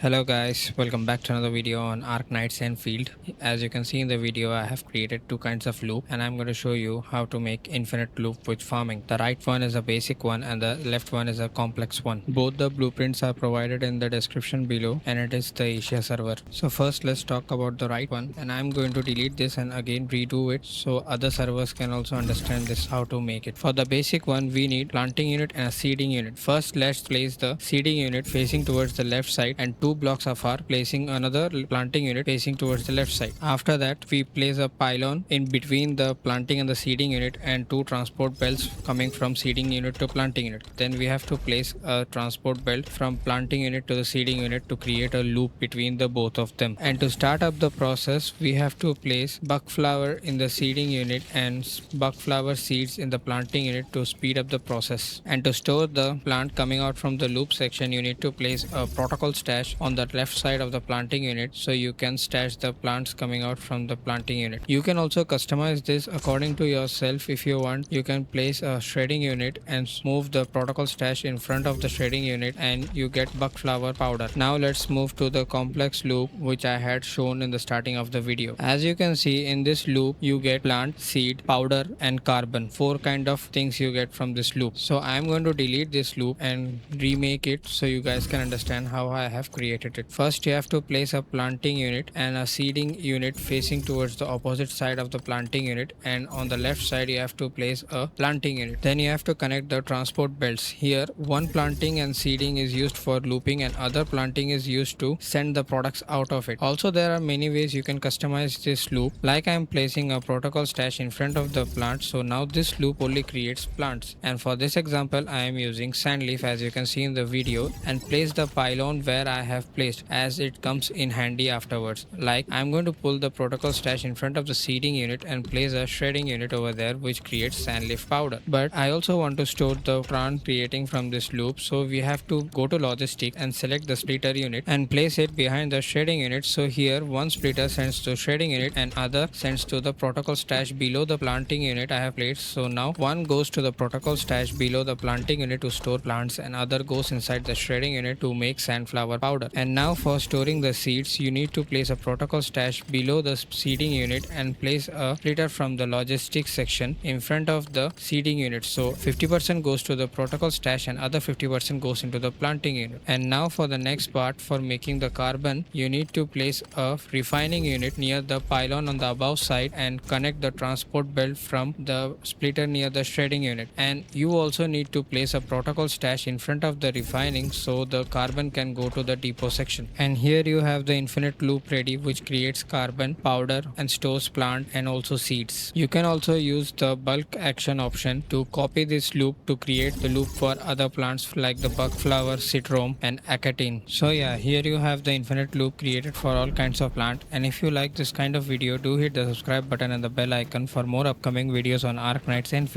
Hello guys, welcome back to another video on Arknights Endfield. As you can see in the video, I have created two kinds of loop and I'm going to show you how to make infinite loop with farming. The right one is a basic one and the left one is a complex one. Both the blueprints are provided in the description below and it is the Asia server. So first let's talk about the right one, and I'm going to delete this and again redo it so other servers can also understand this how to make it. For the basic one, we need planting unit and a seeding unit. First let's place the seeding unit facing towards the left side and two blocks apart, placing another planting unit facing towards the left side. After that, we place a pylon in between the planting and the seeding unit and two transport belts coming from seeding unit to planting unit. Then we have to place a transport belt from planting unit to the seeding unit to create a loop between the both of them. And to start up the process, we have to place buck flower in the seeding unit and buck flower seeds in the planting unit to speed up the process. And to store the plant coming out from the loop section, you need to place a protocol stash on the left side of the planting unit so you can stash the plants coming out from the planting unit. You can also customize this according to yourself. If you want, you can place a shredding unit and move the protocol stash in front of the shredding unit and you get buck flower powder. Now let's move to the complex loop which I had shown in the starting of the video. As you can see in this loop, you get plant, seed, powder and carbon. Four kind of things you get from this loop. So I'm going to delete this loop and remake it so you guys can understand how I have created it. First, you have to place a planting unit and a seeding unit facing towards the opposite side of the planting unit, and on the left side you have to place a planting unit. Then you have to connect the transport belts. Here, one planting and seeding is used for looping and other planting is used to send the products out of it. Also, there are many ways you can customize this loop, like I am placing a protocol stash in front of the plant, so now this loop only creates plants. And for this example, I am using sand leaf as you can see in the video and place the pylon where I have placed, as it comes in handy afterwards. Like I'm going to pull the protocol stash in front of the seeding unit and place a shredding unit over there which creates sand leaf powder. But I also want to store the plant creating from this loop, so we have to go to logistic and select the splitter unit and place it behind the shredding unit. So here one splitter sends to shredding unit and other sends to the protocol stash below the planting unit I have placed. So now one goes to the protocol stash below the planting unit to store plants and other goes inside the shredding unit to make sandflower powder. And now for storing the seeds, you need to place a protocol stash below the seeding unit and place a splitter from the logistics section in front of the seeding unit. So 50% goes to the protocol stash and other 50% goes into the planting unit. And now for the next part, for making the carbon, you need to place a refining unit near the pylon on the above side and connect the transport belt from the splitter near the shredding unit. And you also need to place a protocol stash in front of the refining so the carbon can go to the depot section. And here you have the infinite loop ready, which creates carbon, powder and stores plant and also seeds. You can also use the bulk action option to copy this loop to create the loop for other plants like the buck flower, citron and acatine. So yeah, here you have the infinite loop created for all kinds of plant. And if you like this kind of video, do hit the subscribe button and the bell icon for more upcoming videos on Arknights Endfield.